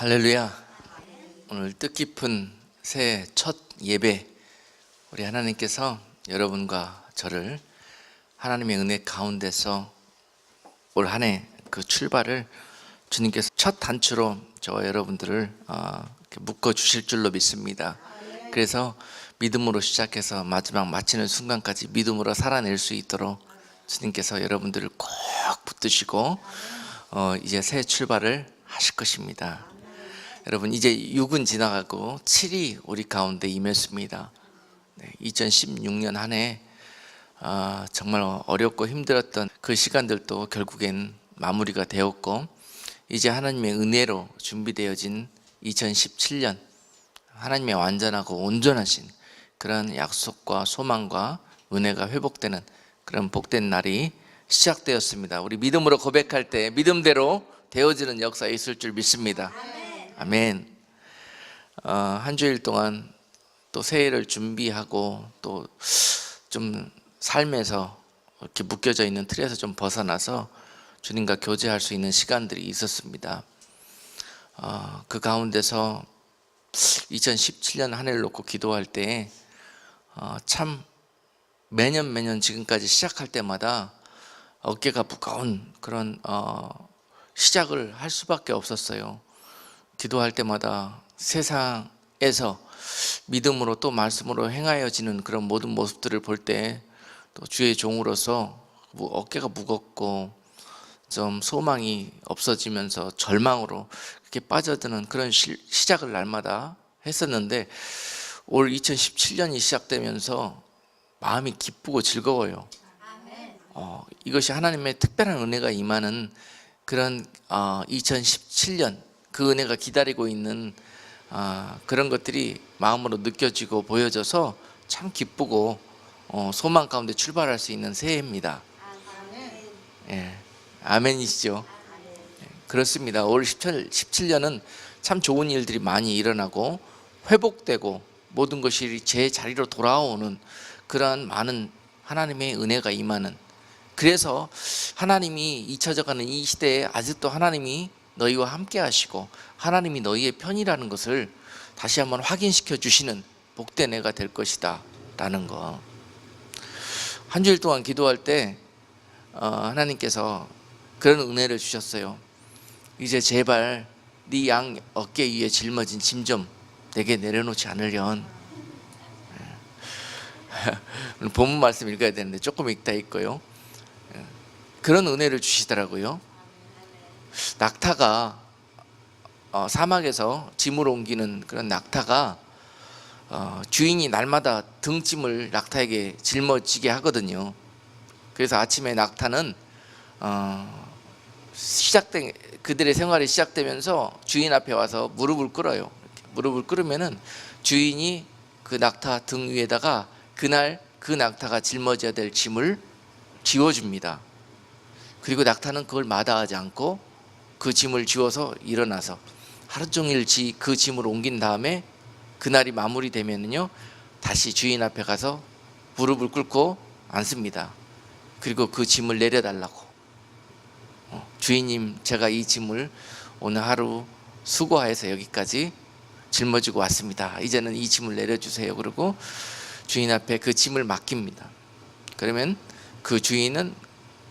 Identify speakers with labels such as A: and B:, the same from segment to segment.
A: 할렐루야. 오늘 뜻깊은 새해 첫 예배, 우리 하나님께서 여러분과 저를 하나님의 은혜 가운데서 올 한 해 그 출발을 주님께서 첫 단추로 저와 여러분들을 묶어 주실 줄로 믿습니다. 그래서 믿음으로 시작해서 마지막 마치는 순간까지 믿음으로 살아낼 수 있도록 주님께서 여러분들을 꼭 붙드시고 이제 새 출발을 하실 것입니다. 여러분, 이제 6은 지나가고 7이 우리 가운데 임했습니다. 2016년 한 해 정말 어렵고 힘들었던 그 시간들도 결국엔 마무리가 되었고, 이제 하나님의 은혜로 준비되어진 2017년, 하나님의 완전하고 온전하신 그런 약속과 소망과 은혜가 회복되는 그런 복된 날이 시작되었습니다. 우리 믿음으로 고백할 때 믿음대로 되어지는 역사에 있을 줄 믿습니다. 아멘. 한 주일 동안 또 새해를 준비하고 또 좀 삶에서 이렇게 묶여져 있는 틀에서 좀 벗어나서 주님과 교제할 수 있는 시간들이 있었습니다. 그 가운데서 2017년 한 해를 놓고 기도할 때 참 매년 지금까지 시작할 때마다 어깨가 무거운 그런 시작을 할 수밖에 없었어요. 기도할 때마다 세상에서 믿음으로 또 말씀으로 행하여지는 그런 모든 모습들을 볼 때 또 주의 종으로서 어깨가 무겁고 좀 소망이 없어지면서 절망으로 이렇게 빠져드는 그런 시작을 날마다 했었는데, 올 2017년이 시작되면서 마음이 기쁘고 즐거워요. 이것이 하나님의 특별한 은혜가 임하는 그런 2017년, 그 은혜가 기다리고 있는 그런 것들이 마음으로 느껴지고 보여져서 참 기쁘고 소망 가운데 출발할 수 있는 새해입니다. 예, 아멘이시죠? 예, 그렇습니다. 올 17년은 참 좋은 일들이 많이 일어나고 회복되고 모든 것이 제 자리로 돌아오는 그러한 많은 하나님의 은혜가 임하는, 그래서 하나님이 잊혀져가는 이 시대에 아직도 하나님이 너희와 함께 하시고 하나님이 너희의 편이라는 것을 다시 한번 확인시켜 주시는 복된 해가 될 것이다 라는 거. 한 주일 동안 기도할 때 하나님께서 그런 은혜를 주셨어요. 이제 제발 네 양 어깨 위에 짊어진 짐 좀 내게 내려놓지 않으련. 본문 말씀 읽어야 되는데 조금 읽다 읽고요. 그런 은혜를 주시더라고요. 낙타가 사막에서 짐을 옮기는 그런 낙타가 주인이 날마다 등짐을 낙타에게 짊어지게 하거든요. 그래서 아침에 낙타는 그들의 생활이 시작되면서 주인 앞에 와서 무릎을 꿇어요. 무릎을 꿇으면은 주인이 그 낙타 등 위에다가 그날 그 낙타가 짊어져야 될 짐을 지워줍니다. 그리고 낙타는 그걸 마다하지 않고 그 짐을 지워서 일어나서 하루 종일 그 짐을 옮긴 다음에 그날이 마무리되면요 다시 주인 앞에 가서 무릎을 꿇고 앉습니다. 그리고 그 짐을 내려달라고. 주인님, 제가 이 짐을 오늘 하루 수고해서 여기까지 짊어지고 왔습니다. 이제는 이 짐을 내려주세요. 그리고 주인 앞에 그 짐을 맡깁니다. 그러면 그 주인은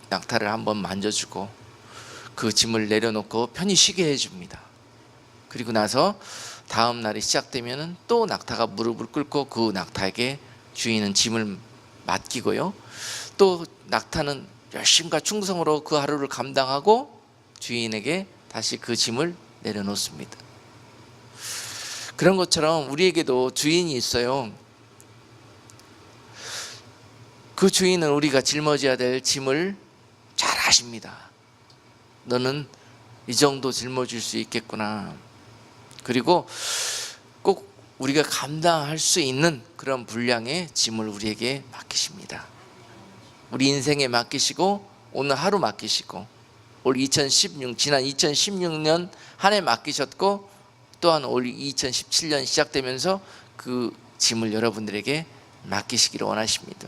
A: 낙타를 한번 만져주고 그 짐을 내려놓고 편히 쉬게 해줍니다. 그리고 나서 다음 날이 시작되면 또 낙타가 무릎을 꿇고 그 낙타에게 주인은 짐을 맡기고요. 또 낙타는 열심과 충성으로 그 하루를 감당하고 주인에게 다시 그 짐을 내려놓습니다. 그런 것처럼 우리에게도 주인이 있어요. 그 주인은 우리가 짊어져야 될 짐을 잘 아십니다. 너는 이 정도 짊어질 수 있겠구나. 그리고 꼭 우리가 감당할 수 있는 그런 분량의 짐을 우리에게 맡기십니다. 우리 인생에 맡기시고 오늘 하루 맡기시고 지난 2016년 한 해 맡기셨고 또한 올 2017년 시작되면서 그 짐을 여러분들에게 맡기시기를 원하십니다.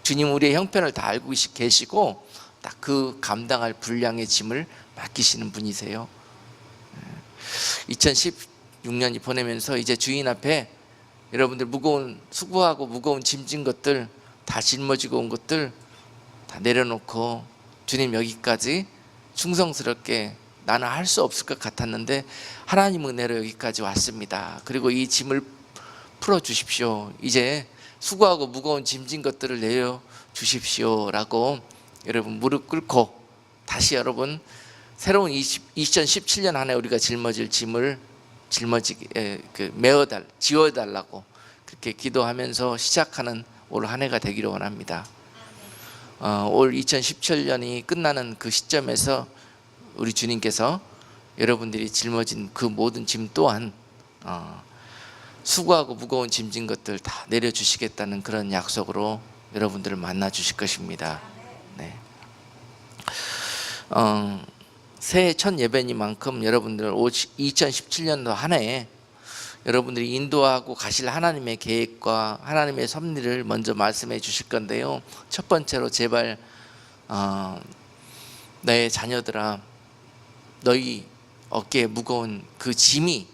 A: 주님 우리의 형편을 다 알고 계시고 딱 그 감당할 분량의 짐을 맡기시는 분이세요. 2016년이 보내면서 이제 주인 앞에 여러분들 수고하고 무거운 짐진 것들, 다 짊어지고 온 것들 다 내려놓고 주님 여기까지 충성스럽게, 나는 할 수 없을 것 같았는데 하나님 은혜로 여기까지 왔습니다. 그리고 이 짐을 풀어주십시오. 이제 수고하고 무거운 짐진 것들을 내려주십시오 라고 여러분 무릎 꿇고 다시 여러분 새로운 2017년 한 해 우리가 짊어질 짐을 지워달라고 그렇게 기도하면서 시작하는 올 한 해가 되기를 원합니다. 올 2017년이 끝나는 그 시점에서 우리 주님께서 여러분들이 짊어진 그 모든 짐 또한 수고하고 무거운 짐진 것들 다 내려주시겠다는 그런 약속으로 여러분들을 만나 주실 것입니다. 네. 새해 첫 예배니만큼 여러분들 2017년도 한 해에 여러분들이 인도하고 가실 하나님의 계획과 하나님의 섭리를 먼저 말씀해 주실 건데요. 첫 번째로 제발 내 자녀들아, 너희 어깨에 무거운 그 짐이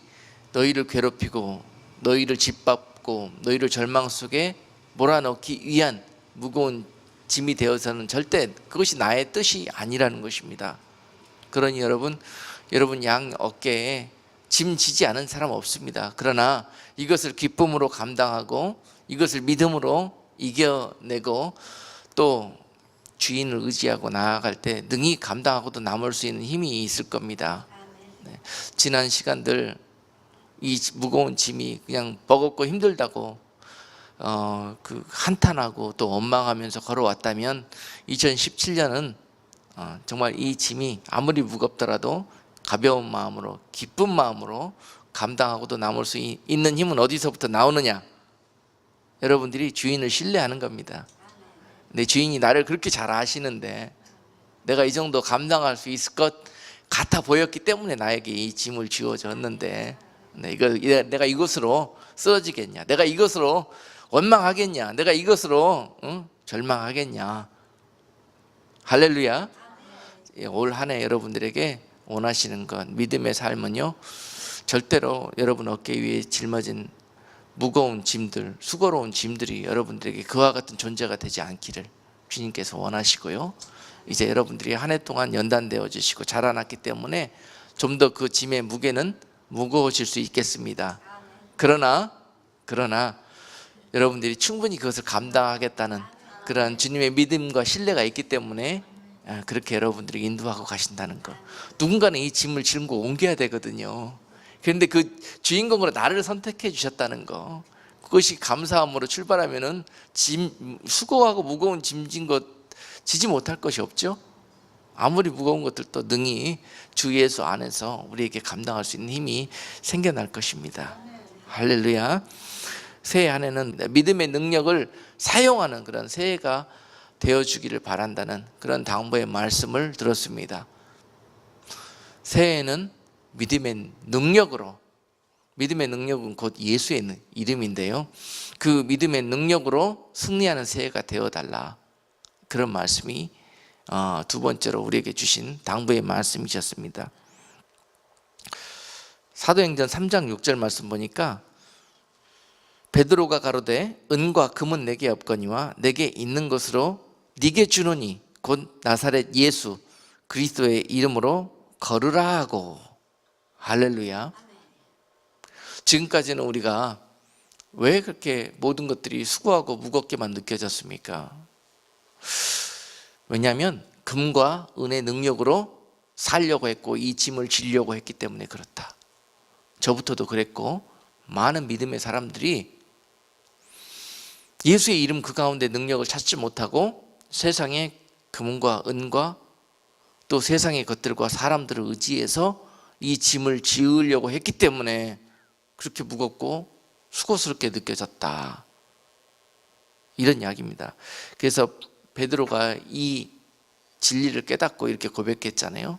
A: 너희를 괴롭히고 너희를 짓밟고 너희를 절망 속에 몰아넣기 위한 무거운 짐이 되어서는 절대 그것이 나의 뜻이 아니라는 것입니다. 그러니 여러분 양 어깨에 짐 지지 않은 사람 없습니다. 그러나 이것을 기쁨으로 감당하고 이것을 믿음으로 이겨내고 또 주인을 의지하고 나아갈 때 능히 감당하고도 남을 수 있는 힘이 있을 겁니다. 네. 지난 시간들 이 무거운 짐이 그냥 버겁고 힘들다고 그 한탄하고 또 원망하면서 걸어왔다면 2017년은 정말 이 짐이 아무리 무겁더라도 가벼운 마음으로 기쁜 마음으로 감당하고도 남을 수 있는 힘은 어디서부터 나오느냐? 여러분들이 주인을 신뢰하는 겁니다. 내 주인이 나를 그렇게 잘 아시는데 내가 이 정도 감당할 수 있을 것 같아 보였기 때문에 나에게 이 짐을 쥐어줬는데 내가 이것으로 쓰러지겠냐? 내가 이것으로 원망하겠냐? 내가 이것으로 절망하겠냐? 할렐루야. 올 한 해 여러분들에게 원하시는 것, 믿음의 삶은요, 절대로 여러분 어깨 위에 짊어진 무거운 짐들, 수고로운 짐들이 여러분들에게 그와 같은 존재가 되지 않기를 주님께서 원하시고요. 이제 여러분들이 한 해 동안 연단되어 주시고 자라났기 때문에 좀 더 그 짐의 무게는 무거워질 수 있겠습니다. 그러나 여러분들이 충분히 그것을 감당하겠다는 그런 주님의 믿음과 신뢰가 있기 때문에 그렇게 여러분들이 인도하고 가신다는 것. 누군가는 이 짐을 짊고 옮겨야 되거든요. 그런데 그 주인공으로 나를 선택해 주셨다는 거, 그것이 감사함으로 출발하면은 수고하고 무거운 짐진 것 지지 못할 것이 없죠. 아무리 무거운 것들도 능히 주 예수 안에서 우리에게 감당할 수 있는 힘이 생겨날 것입니다. 할렐루야. 새해 한 해는 믿음의 능력을 사용하는 그런 새해가 되어주기를 바란다는 그런 당부의 말씀을 들었습니다. 새해에는 믿음의 능력으로, 믿음의 능력은 곧 예수의 이름인데요, 그 믿음의 능력으로 승리하는 새해가 되어달라, 그런 말씀이 두 번째로 우리에게 주신 당부의 말씀이셨습니다. 사도행전 3장 6절 말씀 보니까 베드로가 가로되 은과 금은 내게 없거니와 내게 있는 것으로 네게 주노니 곧 나사렛 예수 그리스도의 이름으로 걸으라 하고. 할렐루야. 지금까지는 우리가 왜 그렇게 모든 것들이 수고하고 무겁게만 느껴졌습니까? 왜냐하면 금과 은의 능력으로 살려고 했고 이 짐을 지려고 했기 때문에 그렇다. 저부터도 그랬고 많은 믿음의 사람들이 예수의 이름 그 가운데 능력을 찾지 못하고 세상의 금과 은과 또 세상의 것들과 사람들을 의지해서 이 짐을 지으려고 했기 때문에 그렇게 무겁고 수고스럽게 느껴졌다, 이런 이야기입니다. 그래서 베드로가 이 진리를 깨닫고 이렇게 고백했잖아요.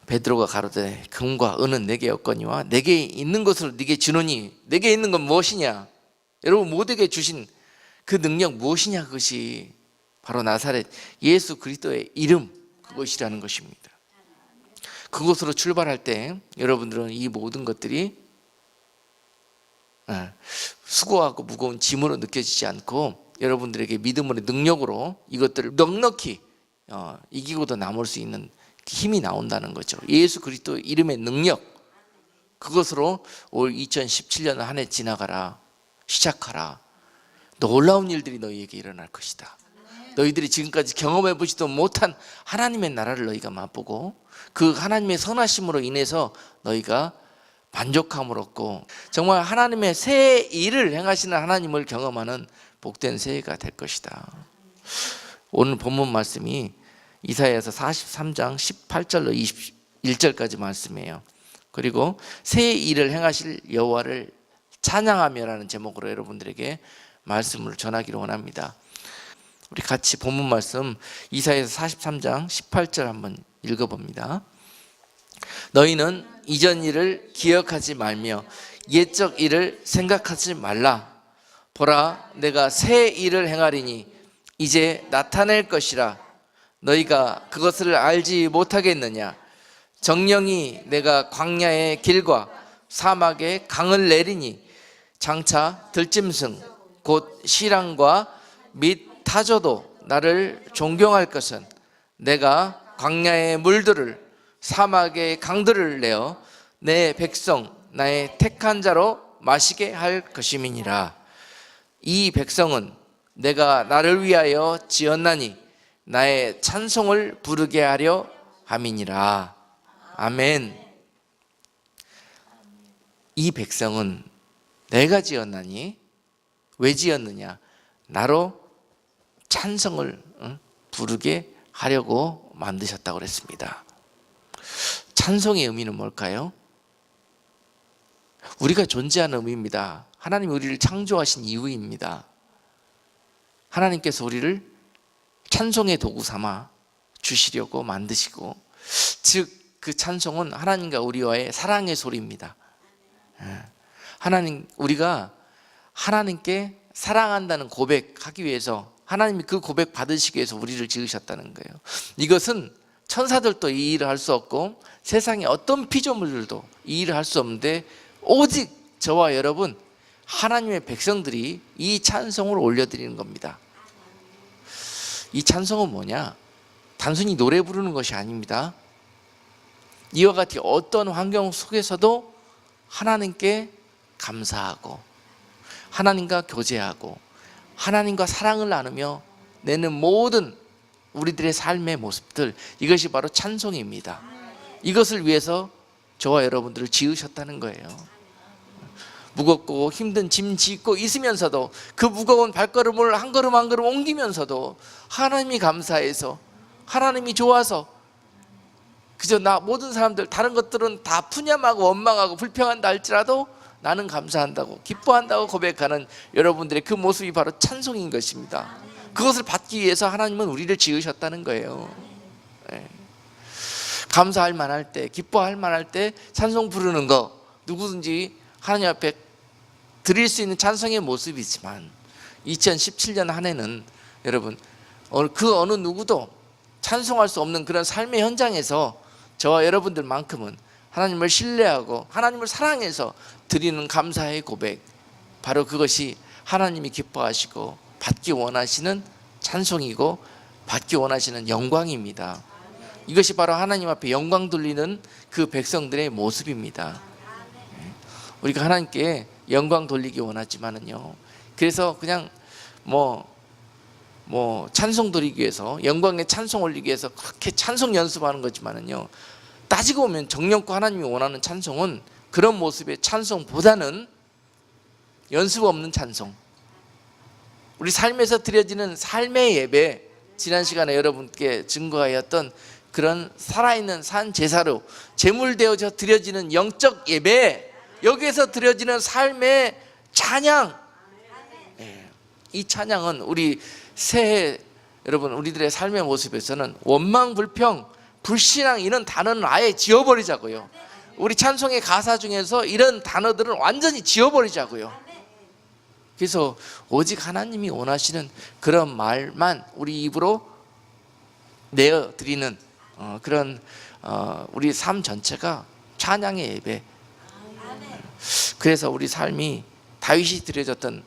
A: 베드로가 가로되 금과 은은 내게 없거니와 내게 있는 것으로 네게 주노니. 내게 있는 건 무엇이냐? 여러분 모두에게 주신 그 능력 무엇이냐? 그것이 바로 나사렛 예수 그리스도의 이름, 그것이라는 것입니다. 그곳으로 출발할 때 여러분들은 이 모든 것들이 수고하고 무거운 짐으로 느껴지지 않고 여러분들에게 믿음의 능력으로 이것들을 넉넉히 이기고도 남을 수 있는 힘이 나온다는 거죠. 예수 그리스도 이름의 능력, 그것으로 올 2017년 한 해 지나가라. 시작하라. 놀라운 일들이 너희에게 일어날 것이다. 너희들이 지금까지 경험해보지도 못한 하나님의 나라를 너희가 맛보고 그 하나님의 선하심으로 인해서 너희가 만족함을 얻고 정말 하나님의 새 일을 행하시는 하나님을 경험하는 복된 새해가 될 것이다. 오늘 본문 말씀이 이사야서 43장 18절로 21절까지 말씀이에요. 그리고 새 일을 행하실 여호와를 찬양하며라는 제목으로 여러분들에게 말씀을 전하기를 원합니다. 우리 같이 본문 말씀 이사야서 43장 18절 한번 읽어봅니다. 너희는 이전 일을 기억하지 말며 옛적 일을 생각하지 말라. 보라, 내가 새 일을 행하리니 이제 나타낼 것이라. 너희가 그것을 알지 못하겠느냐? 정령이 내가 광야의 길과 사막의 강을 내리니 장차 들짐승 곧 시랑과 및 타조도 나를 존경할 것은 내가 광야의 물들을 사막의 강들을 내어 내 백성 나의 택한 자로 마시게 할 것임이니라. 이 백성은 내가 나를 위하여 지었나니 나의 찬송을 부르게 하려 함이니라. 아멘. 이 백성은 내가 지었나니 왜 지었느냐? 나로 찬송을 부르게 하려고 만드셨다고 그랬습니다. 찬송의 의미는 뭘까요? 우리가 존재하는 의미입니다. 하나님이 우리를 창조하신 이유입니다. 하나님께서 우리를 찬송의 도구 삼아 주시려고 만드시고, 즉 그 찬송은 하나님과 우리와의 사랑의 소리입니다. 우리가 하나님께 사랑한다는 고백하기 위해서, 하나님이 그 고백 받으시기 위해서 우리를 지으셨다는 거예요. 이것은 천사들도 이 일을 할 수 없고 세상의 어떤 피조물들도 이 일을 할 수 없는데 오직 저와 여러분 하나님의 백성들이 이 찬송을 올려드리는 겁니다. 이 찬송은 뭐냐? 단순히 노래 부르는 것이 아닙니다. 이와 같이 어떤 환경 속에서도 하나님께 감사하고 하나님과 교제하고 하나님과 사랑을 나누며 내는 모든 우리들의 삶의 모습들, 이것이 바로 찬송입니다. 이것을 위해서 저와 여러분들을 지으셨다는 거예요. 무겁고 힘든 짐 짓고 있으면서도 그 무거운 발걸음을 한 걸음 한 걸음 옮기면서도 하나님이 감사해서, 하나님이 좋아서, 그저 모든 사람들 다른 것들은 다 푸념하고 원망하고 불평한다 할지라도 나는 감사한다고 기뻐한다고 고백하는 여러분들의 그 모습이 바로 찬송인 것입니다. 그것을 받기 위해서 하나님은 우리를 지으셨다는 거예요. 감사할 만할 때, 기뻐할 만할 때 찬송 부르는 거, 누구든지 하나님 앞에 드릴 수 있는 찬송의 모습이지만 2017년 한 해는 여러분 그 어느 누구도 찬송할 수 없는 그런 삶의 현장에서 저와 여러분들만큼은 하나님을 신뢰하고 하나님을 사랑해서 드리는 감사의 고백, 바로 그것이 하나님이 기뻐하시고 받기 원하시는 찬송이고 받기 원하시는 영광입니다. 이것이 바로 하나님 앞에 영광 돌리는 그 백성들의 모습입니다. 우리가 하나님께 영광 돌리기 원하지만은요, 그래서 그냥 찬송 드리기 위해서, 영광의 찬송 올리기 위해서 그렇게 찬송 연습하는 거지만은요, 따지고 보면 정령과 하나님이 원하는 찬송은 그런 모습의 찬송보다는 연습 없는 찬송, 우리 삶에서 드려지는 삶의 예배, 지난 시간에 여러분께 증거하였던 그런 살아있는 산 제사로 제물되어져 드려지는 영적 예배, 여기에서 드려지는 삶의 찬양, 이 찬양은 우리 새해 여러분 우리들의 삶의 모습에서는 원망, 불평, 불신앙 이런 단어는 아예 지워버리자고요. 우리 찬송의 가사 중에서 이런 단어들은 완전히 지워버리자고요. 그래서 오직 하나님이 원하시는 그런 말만 우리 입으로 내어드리는 그런 우리 삶 전체가 찬양의 예배. 그래서 우리 삶이 다윗이 드려졌던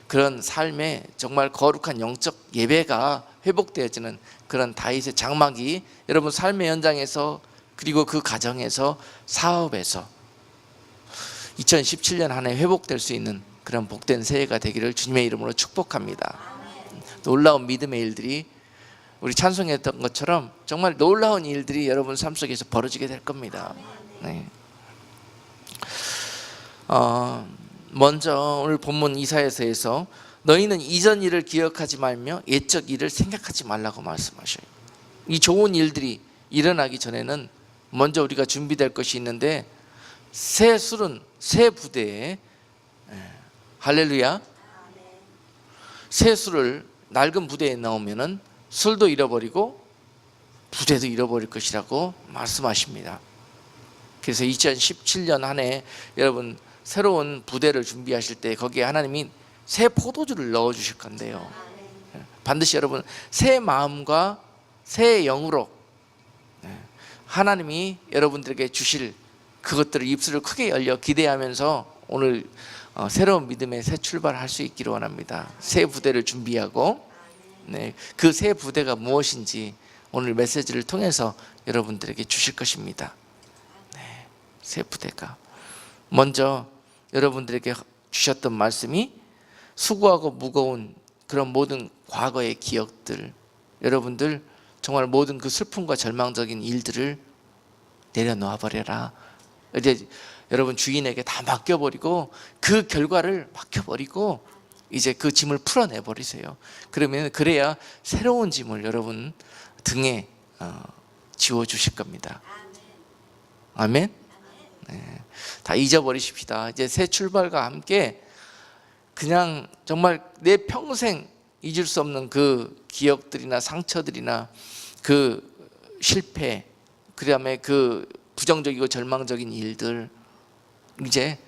A: 그런 삶에 정말 거룩한 영적 예배가 회복되어지는 그런 다윗의 장막이 여러분 삶의 현장에서, 그리고 그 가정에서, 사업에서 2017년 한 해 회복될 수 있는 그런 복된 새해가 되기를 주님의 이름으로 축복합니다. 놀라운 믿음의 일들이, 우리 찬송했던 것처럼 정말 놀라운 일들이 여러분 삶 속에서 벌어지게 될 겁니다. 네. 먼저 오늘 본문 이사야서에서 너희는 이전 일을 기억하지 말며 옛적 일을 생각하지 말라고 말씀하셔요. 이 좋은 일들이 일어나기 전에는 먼저 우리가 준비될 것이 있는데, 새 술은 새 부대에, 할렐루야, 새 술을 낡은 부대에 넣으면은 술도 잃어버리고 부대도 잃어버릴 것이라고 말씀하십니다. 그래서 2017년 한 해 여러분 새로운 부대를 준비하실 때 거기에 하나님이 새 포도주를 넣어 주실 건데요, 반드시 여러분 새 마음과 새 영으로 하나님이 여러분들에게 주실 그것들을 입술을 크게 열려 기대하면서 오늘 새로운 믿음의 새 출발할 수 있기를 원합니다. 새 부대를 준비하고, 그 새 부대가 무엇인지 오늘 메시지를 통해서 여러분들에게 주실 것입니다. 새 부대가 먼저 여러분들에게 주셨던 말씀이 수고하고 무거운 그런 모든 과거의 기억들, 여러분들 정말 모든 그 슬픔과 절망적인 일들을 내려놓아 버려라. 이제 여러분 주인에게 다 맡겨버리고 그 결과를 맡겨버리고 이제 그 짐을 풀어내 버리세요. 그러면 그래야 새로운 짐을 여러분 등에 지워주실 겁니다. 아멘. 네. 다 잊어버리십시다. 이제 새 출발과 함께 그냥 정말 내 평생 잊을 수 없는 그 기억들이나 상처들이나 그 실패, 그 다음에 그 부정적이고 절망적인 일들, 이제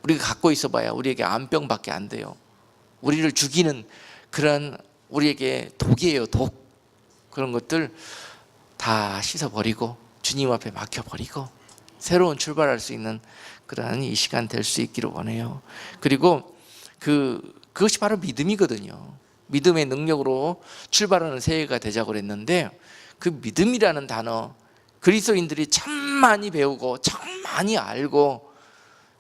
A: 우리가 갖고 있어 봐야 우리에게 암병밖에 안 돼요. 우리를 죽이는 그런 우리에게 독이에요, 독. 그런 것들 다 씻어버리고 주님 앞에 맡겨버리고 새로운 출발할 수 있는 그러한 이 시간 될 수 있기를 원해요. 그리고 그것이 바로 믿음이거든요. 믿음의 능력으로 출발하는 새해가 되자고 그랬는데, 그 믿음이라는 단어 그리스도인들이 참 많이 배우고 참 많이 알고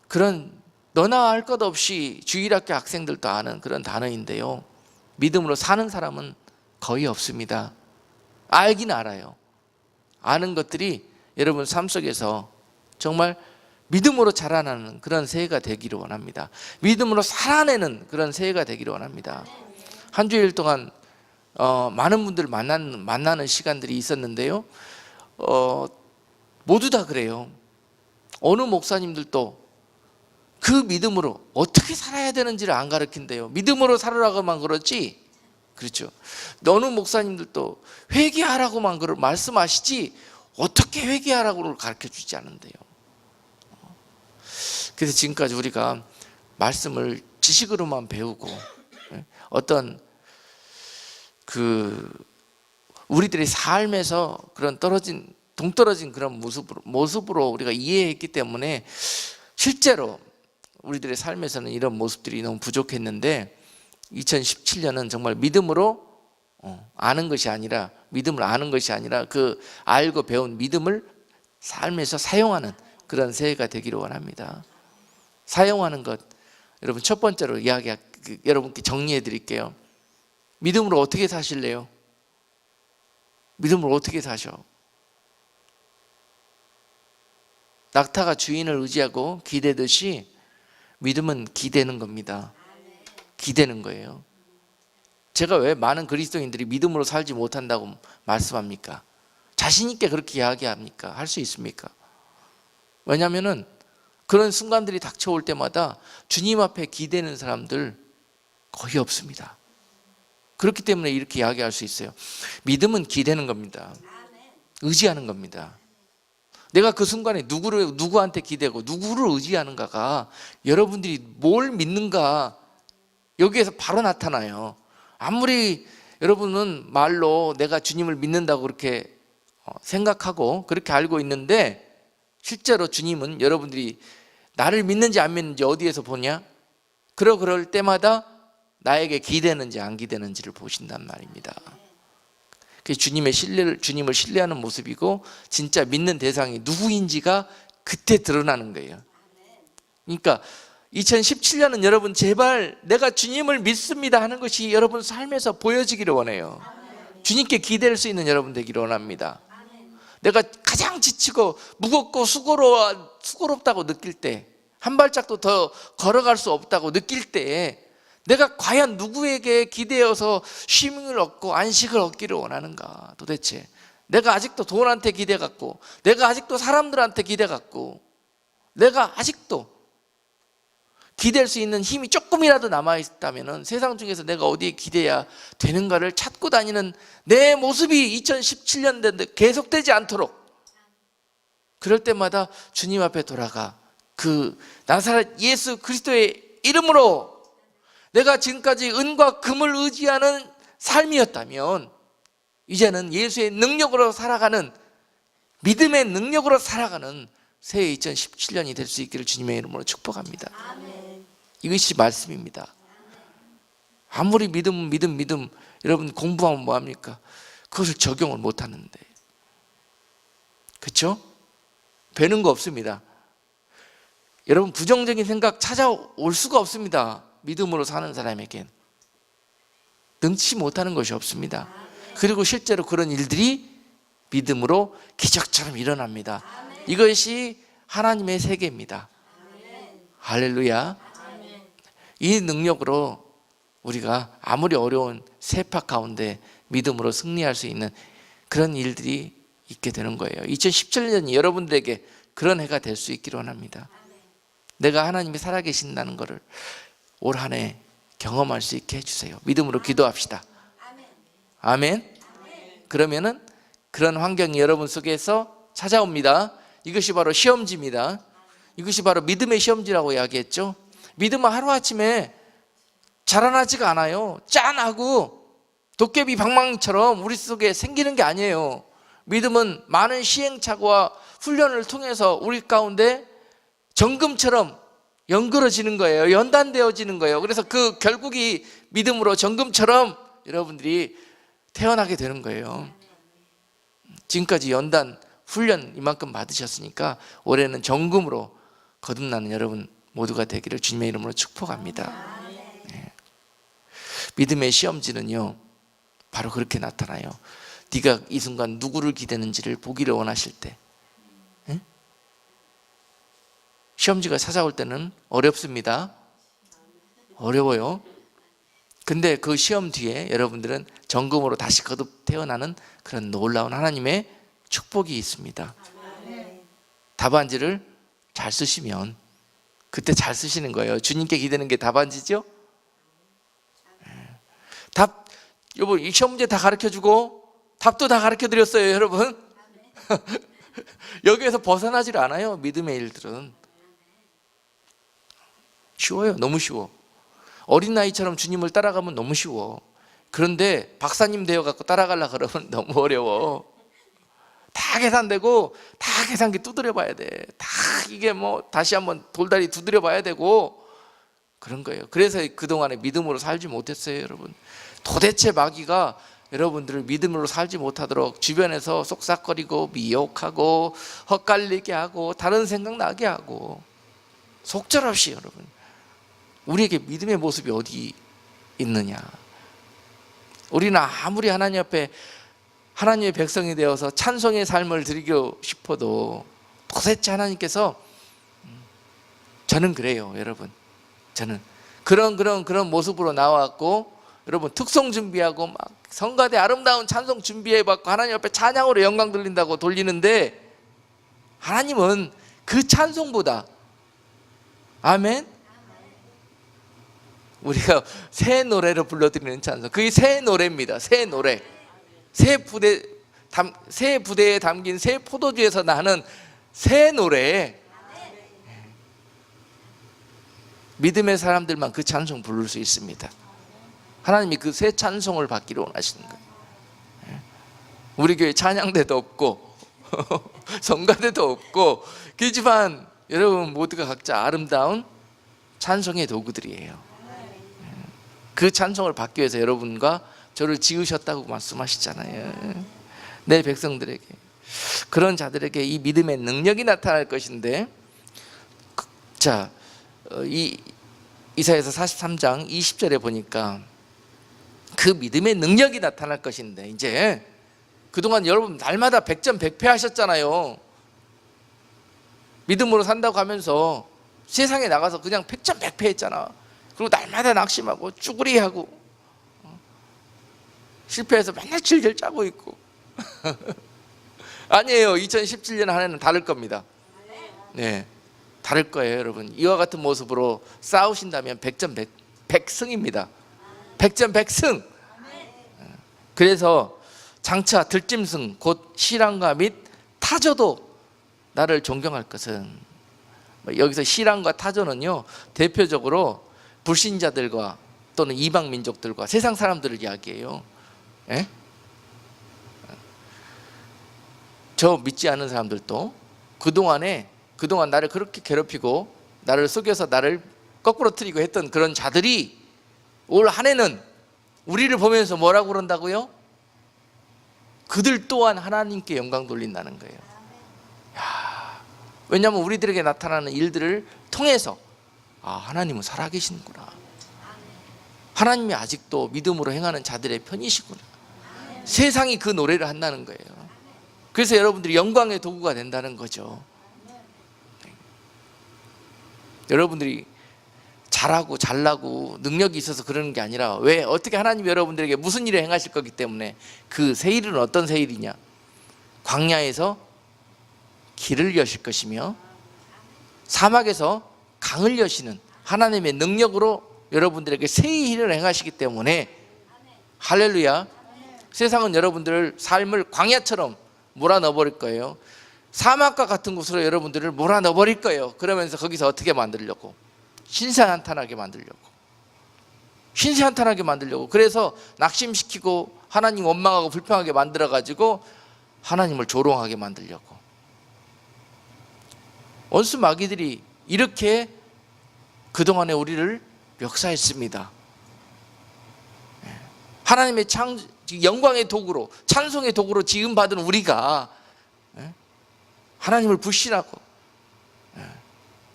A: 그런 너나 할 것 없이 주일학교 학생들도 아는 그런 단어인데요, 믿음으로 사는 사람은 거의 없습니다. 알긴 알아요. 아는 것들이 여러분 삶 속에서 정말 믿음으로 자라나는 그런 새해가 되기를 원합니다. 믿음으로 살아내는 그런 새해가 되기를 원합니다. 한 주일 동안 많은 분들을 만나는 시간들이 있었는데요, 모두 다 그래요. 어느 목사님들도 그 믿음으로 어떻게 살아야 되는지를 안 가르친대요. 믿음으로 살으라고만 그러지, 그렇죠. 어느 목사님들도 회개하라고만 말씀하시지 어떻게 회개하라고 가르쳐주지 않는데요. 그래서 지금까지 우리가 말씀을 지식으로만 배우고 어떤 우리들의 삶에서 그런 동떨어진 그런 모습으로 우리가 이해했기 때문에 실제로 우리들의 삶에서는 이런 모습들이 너무 부족했는데, 2017년은 정말 믿음으로 아는 것이 아니라, 믿음을 아는 것이 아니라 그 알고 배운 믿음을 삶에서 사용하는 그런 새해가 되기를 원합니다. 사용하는 것, 여러분 첫 번째로 여러분께 정리해 드릴게요. 믿음으로 어떻게 사실래요? 믿음으로 어떻게 사셔? 낙타가 주인을 의지하고 기대듯이 믿음은 기대는 겁니다. 기대는 거예요. 제가 왜 많은 그리스도인들이 믿음으로 살지 못한다고 말씀합니까? 자신 있게 그렇게 이야기합니까? 할 수 있습니까? 왜냐하면 그런 순간들이 닥쳐올 때마다 주님 앞에 기대는 사람들 거의 없습니다. 그렇기 때문에 이렇게 이야기할 수 있어요. 믿음은 기대는 겁니다. 의지하는 겁니다. 내가 그 순간에 누구한테 기대고 누구를 의지하는가가 여러분들이 뭘 믿는가 여기에서 바로 나타나요. 아무리 여러분은 말로 내가 주님을 믿는다고 그렇게 생각하고 그렇게 알고 있는데, 실제로 주님은 여러분들이 나를 믿는지 안 믿는지 어디에서 보냐? 그럴 때마다 나에게 기대는지 안 기대는지를 보신단 말입니다. 그게 주님을 신뢰하는 모습이고, 진짜 믿는 대상이 누구인지가 그때 드러나는 거예요. 그러니까 2017년은 여러분 제발 내가 주님을 믿습니다 하는 것이 여러분 삶에서 보여지기를 원해요. 주님께 기댈 수 있는 여러분 되기를 원합니다. 내가 가장 지치고 무겁고 수고롭다고 느낄 때, 한 발짝도 더 걸어갈 수 없다고 느낄 때, 내가 과연 누구에게 기대어서 쉼을 얻고 안식을 얻기를 원하는가? 도대체 내가 아직도 돈한테 기대 갖고, 내가 아직도 사람들한테 기대 갖고, 내가 아직도 기댈 수 있는 힘이 조금이라도 남아있다면 세상 중에서 내가 어디에 기대야 되는가를 찾고 다니는 내 모습이 2017년인데 계속되지 않도록, 그럴 때마다 주님 앞에 돌아가 그 나사렛 예수 그리스도의 이름으로 내가 지금까지 은과 금을 의지하는 삶이었다면 이제는 예수의 능력으로 살아가는, 믿음의 능력으로 살아가는 새해 2017년이 될 수 있기를 주님의 이름으로 축복합니다. 이것이 말씀입니다. 아무리 믿음 여러분 공부하면 뭐합니까? 그것을 적용을 못하는데, 그렇죠? 되는 거 없습니다. 여러분 부정적인 생각 찾아올 수가 없습니다. 믿음으로 사는 사람에겐 능치 못하는 것이 없습니다. 그리고 실제로 그런 일들이 믿음으로 기적처럼 일어납니다. 이것이 하나님의 세계입니다. 할렐루야. 이 능력으로 우리가 아무리 어려운 세파 가운데 믿음으로 승리할 수 있는 그런 일들이 있게 되는 거예요. 2017년이 여러분들에게 그런 해가 될 수 있기를 원합니다. 내가 하나님이 살아계신다는 것을 올 한 해 경험할 수 있게 해주세요. 믿음으로 기도합시다. 아멘. 그러면은 그런 환경이 여러분 속에서 찾아옵니다. 이것이 바로 시험지입니다. 이것이 바로 믿음의 시험지라고 이야기했죠. 믿음은 하루아침에 자라나지가 않아요. 짠하고 도깨비 방망이처럼 우리 속에 생기는 게 아니에요. 믿음은 많은 시행착오와 훈련을 통해서 우리 가운데 정금처럼 연그러지는 거예요. 연단되어지는 거예요. 그래서 그 결국이 믿음으로 정금처럼 여러분들이 태어나게 되는 거예요. 지금까지 연단, 훈련 이만큼 받으셨으니까 올해는 정금으로 거듭나는 여러분 모두가 되기를 주님의 이름으로 축복합니다. 네. 믿음의 시험지는요 바로 그렇게 나타나요. 네가 이 순간 누구를 기대는지를 보기를 원하실 때, 네? 시험지가 찾아올 때는 어렵습니다. 어려워요. 근데 그 시험 뒤에 여러분들은 정금으로 다시 거듭 태어나는 그런 놀라운 하나님의 축복이 있습니다. 답안지를 잘 쓰시면 그때 잘 쓰시는 거예요. 주님께 기대는 게 답안지죠? 답, 여보, 이 시험 문제 다 가르쳐주고 답도 다 가르쳐드렸어요, 여러분. 여기에서 벗어나질 않아요, 믿음의 일들은. 쉬워요, 너무 쉬워. 어린아이처럼 주님을 따라가면 너무 쉬워. 그런데 박사님 되어갖고 따라가려고 그러면 너무 어려워. 다 계산되고 다 계산기 두드려 봐야 돼. 다 이게 뭐 다시 한번 돌다리 두드려 봐야 되고 그런 거예요. 그래서 그동안에 믿음으로 살지 못했어요, 여러분. 도대체 마귀가 여러분들을 믿음으로 살지 못하도록 주변에서 속삭거리고 미혹하고 헛갈리게 하고 다른 생각 나게 하고 속절없이 여러분 우리에게 믿음의 모습이 어디 있느냐. 우리는 아무리 하나님 앞에 하나님의 백성이 되어서 찬송의 삶을 드리고 싶어도 도대체 하나님께서 저는 그래요, 여러분. 저는 그런 모습으로 나왔고 여러분 특송 준비하고 막 성가대 아름다운 찬송 준비해봤고 하나님 앞에 찬양으로 영광 돌린다고 돌리는데 하나님은 그 찬송보다 아멘? 우리가 새 노래로 불러드리는 찬송, 그게 새 노래입니다. 새 노래. 새 부대에 담긴 새 포도주에서 나는 새 노래. 믿음의 사람들만 그 찬송 부를 수 있습니다. 하나님이 그 새 찬송을 받기를 원하시는 거예요. 우리 교회 찬양대도 없고 성가대도 없고, 그렇지만 여러분 모두가 각자 아름다운 찬송의 도구들이에요. 그 찬송을 받기 위해서 여러분과 저를 지으셨다고 말씀하시잖아요. 내 백성들에게, 그런 자들에게 이 믿음의 능력이 나타날 것인데, 자, 이사야서 43장 20절에 보니까 그 믿음의 능력이 나타날 것인데, 이제 그동안 여러분 날마다 100점 100패 하셨잖아요. 믿음으로 산다고 하면서 세상에 나가서 그냥 100점 100패 했잖아. 그리고 날마다 낙심하고 쭈구리하고 실패해서 맨날 질질 짜고 있고 아니에요. 2017년 한 해는 다를 겁니다. 네, 다를 거예요. 여러분, 이와 같은 모습으로 싸우신다면 100점 100승입니다. 100점 100승. 그래서 장차 들짐승 곧 실랑과 및 타조도 나를 존경할 것은, 여기서 실랑과 타조는요 대표적으로 불신자들과 또는 이방 민족들과 세상 사람들을 이야기해요. 예? 저 믿지 않는 사람들도 그동안 나를 그렇게 괴롭히고 나를 속여서 나를 거꾸로 틀리고 했던 그런 자들이 올 한 해는 우리를 보면서 뭐라고 그런다고요? 그들 또한 하나님께 영광 돌린다는 거예요. 야, 왜냐하면 우리들에게 나타나는 일들을 통해서 하나님은 살아계시는구나, 하나님이 아직도 믿음으로 행하는 자들의 편이시구나, 세상이 그 노래를 한다는 거예요. 그래서 여러분들이 영광의 도구가 된다는 거죠. 여러분들이 잘하고 잘나고 능력이 있어서 그러는 게 아니라, 왜 어떻게 하나님이 여러분들에게 무슨 일을 행하실 거기 때문에, 그 새 일은 어떤 새 일이냐? 광야에서 길을 여실 것이며 사막에서 강을 여시는 하나님의 능력으로 여러분들에게 새 일을 행하시기 때문에, 할렐루야. 세상은 여러분들을 삶을 광야처럼 몰아넣어버릴 거예요. 사막과 같은 곳으로 여러분들을 몰아넣어버릴 거예요. 그러면서 거기서 어떻게 만들려고? 신세한탄하게 만들려고. 그래서 낙심시키고 하나님 원망하고 불평하게 만들어가지고 하나님을 조롱하게 만들려고. 원수 마귀들이 이렇게 그동안에 우리를 멱살했습니다. 하나님의 영광의 도구로, 찬송의 도구로 지음받은 우리가 하나님을 불신하고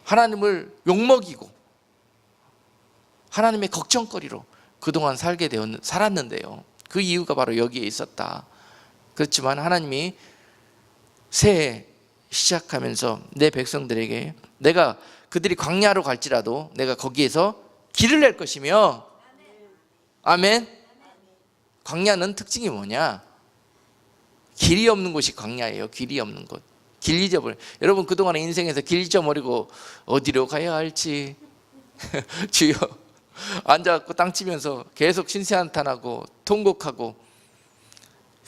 A: 하나님을 욕먹이고 하나님의 걱정거리로 그동안 살았는데요. 그 이유가 바로 여기에 있었다. 그렇지만 하나님이 새해 시작하면서 내 백성들에게, 내가 그들이 광야로 갈지라도 내가 거기에서 길을 낼 것이며, 아멘. 광야는 특징이 뭐냐? 길이 없는 곳이 광야예요. 길이 없는 곳. 길 잊어버려. 여러분 그동안의 인생에서 길 잊어버리고 어디로 가야 할지 주여 앉아갖고 땅 치면서 계속 신세한탄하고 통곡하고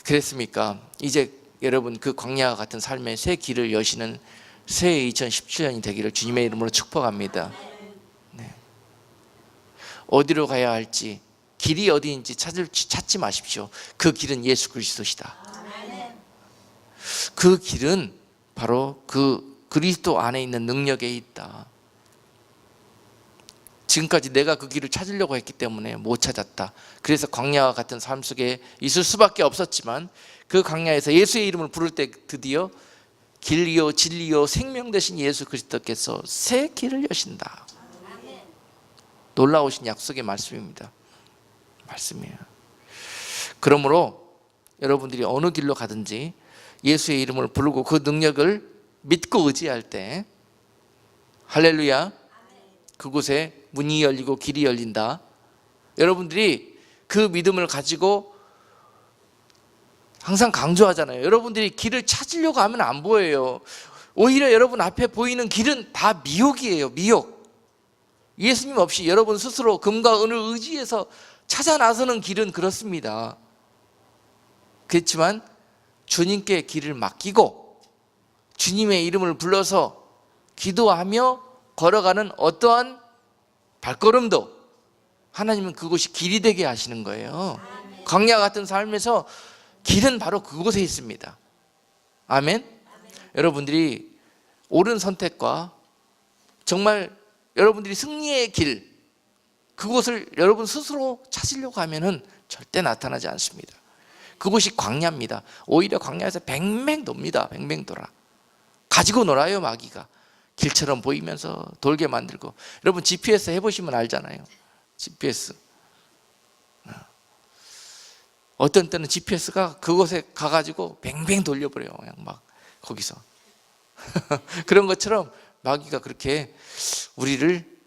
A: 그랬습니까? 이제 여러분 그 광야와 같은 삶의 새 길을 여시는 새해 2017년이 되기를 주님의 이름으로 축복합니다. 네. 어디로 가야 할지, 길이 어디인지 찾지 마십시오. 그 길은 예수 그리스도시다. 그 길은 바로 그 그리스도 안에 있는 능력에 있다. 지금까지 내가 그 길을 찾으려고 했기 때문에 못 찾았다. 그래서 광야와 같은 삶 속에 있을 수밖에 없었지만, 그 광야에서 예수의 이름을 부를 때 드디어 길이요 진리요 생명 되신 예수 그리스도께서 새 길을 여신다. 놀라우신 약속의 말씀입니다. 말씀이에요. 그러므로 여러분들이 어느 길로 가든지 예수의 이름을 부르고 그 능력을 믿고 의지할 때, 할렐루야, 그곳에 문이 열리고 길이 열린다. 여러분들이 그 믿음을 가지고 항상 강조하잖아요. 여러분들이 길을 찾으려고 하면 안 보여요. 오히려 여러분 앞에 보이는 길은 다 미혹이에요. 미혹. 예수님 없이 여러분 스스로 금과 은을 의지해서 찾아 나서는 길은 그렇습니다. 그렇지만 주님께 길을 맡기고 주님의 이름을 불러서 기도하며 걸어가는 어떠한 발걸음도 하나님은 그곳이 길이 되게 하시는 거예요. 광야 같은 삶에서 길은 바로 그곳에 있습니다. 아멘. 여러분들이 옳은 선택과 정말 여러분들이 승리의 길, 그곳을 여러분 스스로 찾으려고 하면은 절대 나타나지 않습니다. 그곳이 광야입니다. 오히려 광야에서 뱅뱅 돕니다. 뱅뱅 돌아. 가지고 놀아요, 마귀가. 길처럼 보이면서 돌게 만들고. 여러분 GPS 해보시면 알잖아요. GPS. 어떤 때는 GPS가 그곳에 가가지고 뱅뱅 돌려버려요. 그냥 막 거기서. 그런 것처럼 마귀가 그렇게 우리를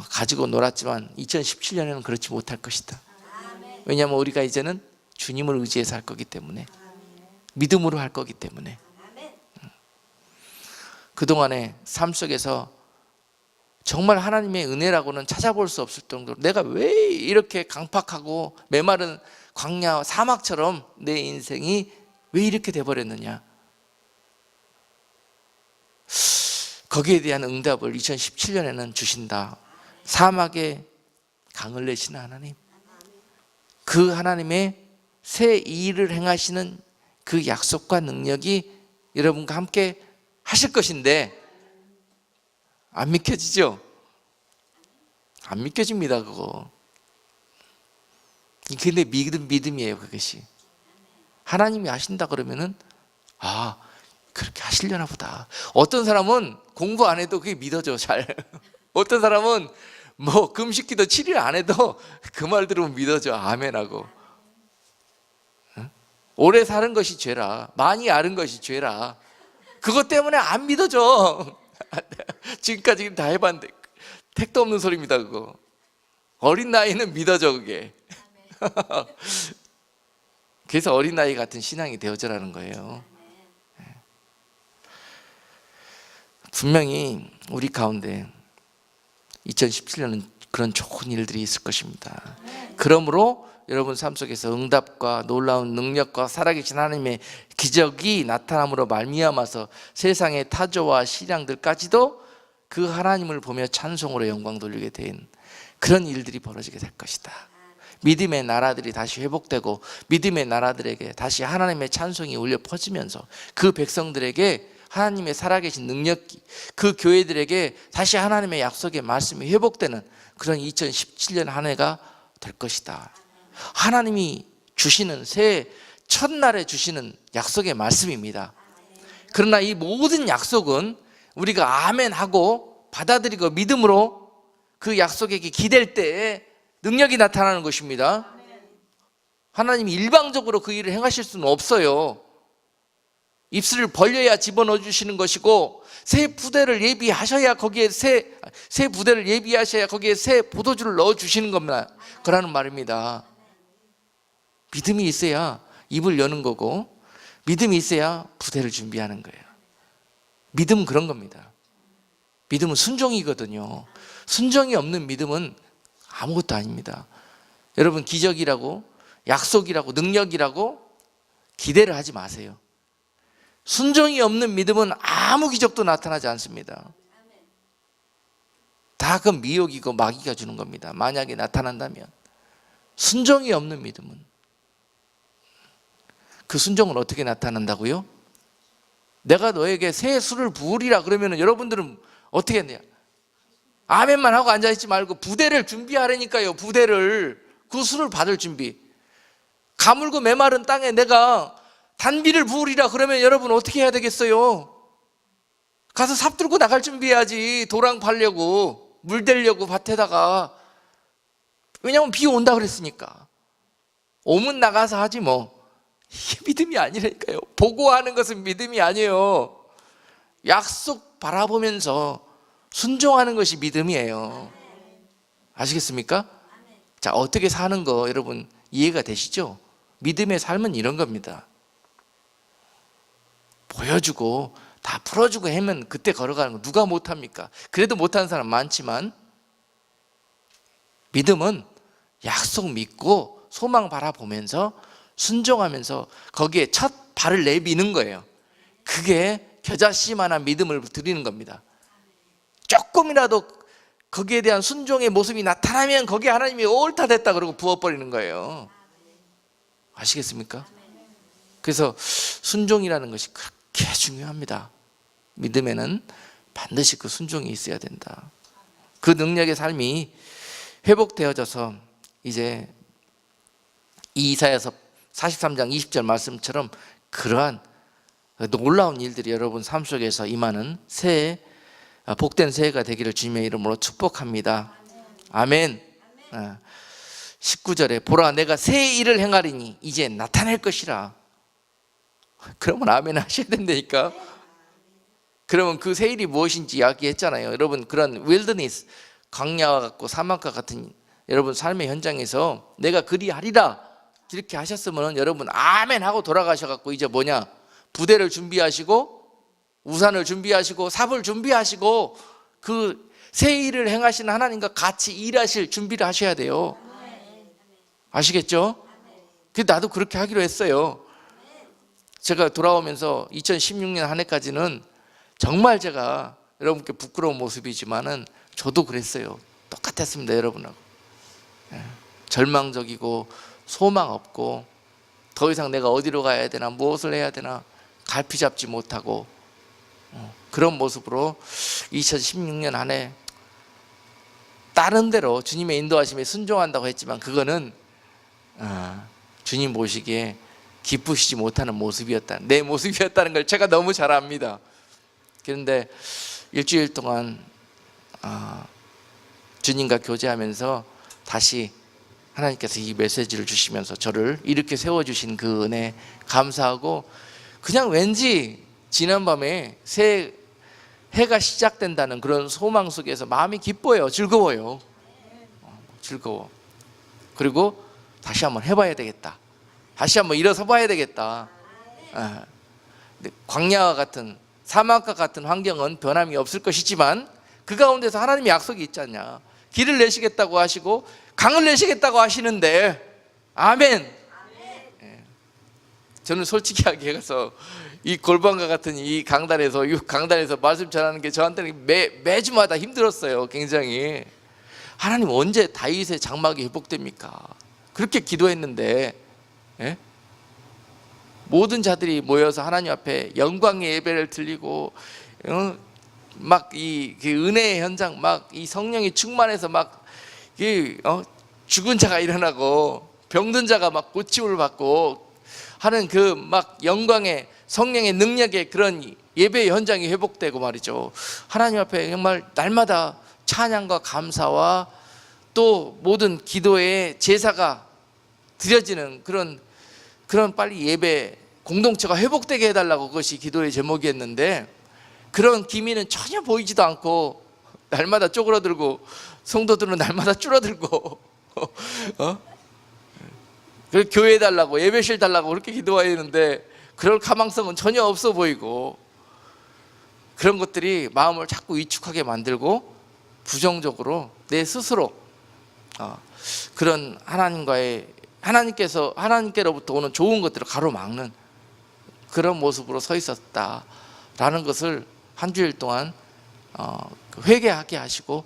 A: 가지고 놀았지만 2017년에는 그렇지 못할 것이다. 왜냐하면 우리가 이제는 주님을 의지해서 할 거기 때문에, 믿음으로 할 거기 때문에. 그동안의 삶 속에서 정말 하나님의 은혜라고는 찾아볼 수 없을 정도로 내가 왜 이렇게 강팍하고 메마른 광야 사막처럼 내 인생이 왜 이렇게 돼버렸느냐, 거기에 대한 응답을 2017년에는 주신다. 사막에 강을 내시는 하나님, 그 하나님의 새 일을 행하시는 그 약속과 능력이 여러분과 함께 하실 것인데 안 믿겨지죠? 안 믿겨집니다. 그거. 근데 믿음이에요. 그것이. 하나님이 하신다 그러면은 그렇게 하시려나 보다. 어떤 사람은 공부 안 해도 그게 믿어져 잘. 어떤 사람은 뭐 금식기도 7일 안 해도 그 말 들으면 믿어져. 아멘하고. 오래 사는 것이 죄라, 많이 아는 것이 죄라. 그것 때문에 안 믿어져. 지금까지 다 해봤는데 택도 없는 소리입니다. 그거. 어린 나이는 믿어져 그게. 그래서 어린 나이 같은 신앙이 되어져라는 거예요. 분명히 우리 가운데 2017년은 그런 좋은 일들이 있을 것입니다. 그러므로 여러분 삶 속에서 응답과 놀라운 능력과 살아계신 하나님의 기적이 나타남으로 말미암아서 세상의 타조와 신앙들까지도 그 하나님을 보며 찬송으로 영광 돌리게 된 그런 일들이 벌어지게 될 것이다. 믿음의 나라들이 다시 회복되고 믿음의 나라들에게 다시 하나님의 찬송이 울려 퍼지면서 그 백성들에게 하나님의 살아계신 능력이, 그 교회들에게 다시 하나님의 약속의 말씀이 회복되는 그런 2017년 한 해가 될 것이다. 하나님이 주시는 새해 첫날에 주시는 약속의 말씀입니다. 그러나 이 모든 약속은 우리가 아멘하고 받아들이고 믿음으로 그 약속에게 기댈 때에 능력이 나타나는 것입니다. 하나님이 일방적으로 그 일을 행하실 수는 없어요. 입술을 벌려야 집어넣어 주시는 것이고, 새 부대를 예비하셔야 거기에 새 부대를 예비하셔야 거기에 새 포도주를 넣어 주시는 겁니다. 그러는 말입니다. 믿음이 있어야 입을 여는 거고, 믿음이 있어야 부대를 준비하는 거예요. 믿음은 그런 겁니다. 믿음은 순종이거든요. 순종이 없는 믿음은 아무것도 아닙니다. 여러분, 기적이라고, 약속이라고, 능력이라고 기대를 하지 마세요. 순종이 없는 믿음은 아무 기적도 나타나지 않습니다. 다 그 미혹이고 마귀가 주는 겁니다. 만약에 나타난다면. 순종이 없는 믿음은, 그 순종은 어떻게 나타난다고요? 내가 너에게 새 술을 부으리라 그러면 여러분들은 어떻게 했냐? 아멘만 하고 앉아있지 말고 부대를 준비하라니까요. 부대를, 그 술을 받을 준비. 가물고 메마른 땅에 내가 단비를 부으리라 그러면 여러분 어떻게 해야 되겠어요? 가서 삽 들고 나갈 준비해야지. 도랑 팔려고, 물 대려고 밭에다가. 왜냐하면 비 온다 그랬으니까. 오면 나가서 하지 뭐. 이게 믿음이 아니라니까요. 보고하는 것은 믿음이 아니에요. 약속 바라보면서 순종하는 것이 믿음이에요. 아시겠습니까? 자, 어떻게 사는 거 여러분 이해가 되시죠? 믿음의 삶은 이런 겁니다. 보여주고 다 풀어주고 하면 그때 걸어가는 거 누가 못합니까? 그래도 못하는 사람 많지만, 믿음은 약속 믿고 소망 바라보면서 순종하면서 거기에 첫 발을 내미는 거예요. 그게 겨자씨만한 믿음을 드리는 겁니다. 조금이라도 거기에 대한 순종의 모습이 나타나면 거기에 하나님이 옳다 됐다 그러고 부어버리는 거예요. 아시겠습니까? 그래서 순종이라는 것이 그렇게 중요합니다. 믿음에는 반드시 그 순종이 있어야 된다. 그 능력의 삶이 회복되어져서 이제 이 이사야서 43장 20절 말씀처럼 그러한 놀라운 일들이 여러분 삶 속에서 임하는 새해, 복된 새해가 되기를 주님의 이름으로 축복합니다. 아멘. 19절에 보라 내가 새 일을 행하리니 이제 나타날 것이라. 그러면 아멘 하셔야 된다니까. 그러면 그 새 일이 무엇인지 이야기했잖아요. 여러분 그런 윌더니스, 광야와 같고 사막과 같은 여러분 삶의 현장에서 내가 그리하리라 이렇게 하셨으면 여러분 아멘 하고 돌아가셔갖고 이제 뭐냐, 부대를 준비하시고 우산을 준비하시고 삽을 준비하시고 그 새 일을 행하시는 하나님과 같이 일하실 준비를 하셔야 돼요. 아시겠죠? 나도 그렇게 하기로 했어요. 제가 돌아오면서 2016년 한 해까지는 정말 제가 여러분께 부끄러운 모습이지만은 저도 그랬어요. 똑같았습니다, 여러분하고. 절망적이고 소망 없고 더 이상 내가 어디로 가야 되나 무엇을 해야 되나 갈피 잡지 못하고 그런 모습으로 2016년 한 해 다른 대로 주님의 인도하심에 순종한다고 했지만 그거는 주님 보시기에 기쁘시지 못하는 모습이었다, 내 모습이었다는 걸 제가 너무 잘 압니다. 그런데 일주일 동안 주님과 교제하면서 다시 하나님께서 이 메시지를 주시면서 저를 이렇게 세워주신 그 은혜 감사하고, 그냥 왠지 지난밤에 새 해가 시작된다는 그런 소망 속에서 마음이 기뻐요. 즐거워요. 즐거워. 그리고 다시 한번 해봐야 되겠다, 다시 한번 일어서 봐야 되겠다. 광야와 같은 사막과 같은 환경은 변함이 없을 것이지만 그 가운데서 하나님의 약속이 있지 않냐. 길을 내시겠다고 하시고 강을 내시겠다고 하시는데 아멘. 저는 솔직히 얘기해서 이 골방과 같은 이 강단에서 말씀 전하는 게 저한테는 매주마다 힘들었어요. 굉장히. 하나님 언제 다윗의 장막이 회복됩니까? 그렇게 기도했는데 모든 자들이 모여서 하나님 앞에 영광의 예배를 드리고 막 이 은혜의 현장, 막 이 성령이 충만해서 막 죽은 자가 일어나고 병든 자가 막 고침을 받고 하는 그 막 영광의 성령의 능력의 그런 예배 현장이 회복되고 말이죠. 하나님 앞에 정말 날마다 찬양과 감사와 또 모든 기도의 제사가 드려지는 그런 빨리 예배 공동체가 회복되게 해달라고 그것이 기도의 제목이었는데 그런 기미는 전혀 보이지도 않고 날마다 쪼그라들고 성도들은 날마다 줄어들고 교회 달라고 예배실 달라고 그렇게 기도하는데 그럴 가망성은 전혀 없어 보이고, 그런 것들이 마음을 자꾸 위축하게 만들고 부정적으로 내 스스로 그런 하나님께로부터 오는 좋은 것들을 가로막는 그런 모습으로 서 있었다라는 것을 한 주일 동안 회개하게 하시고,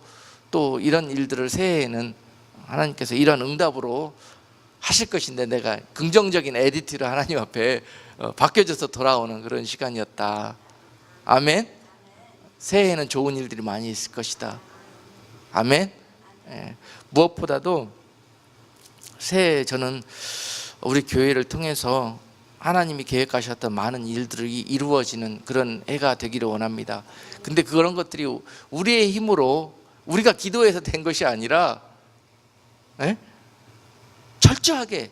A: 또 이런 일들을 새해에는 하나님께서 이런 응답으로 하실 것인데 내가 긍정적인 에디트로 하나님 앞에 바뀌어져서 돌아오는 그런 시간이었다. 아멘. 새해에는 좋은 일들이 많이 있을 것이다. 아멘. 무엇보다도 새해 저는 우리 교회를 통해서 하나님이 계획하셨던 많은 일들이 이루어지는 그런 해가 되기를 원합니다. 근데 그런 것들이 우리의 힘으로 우리가 기도해서 된 것이 아니라 철저하게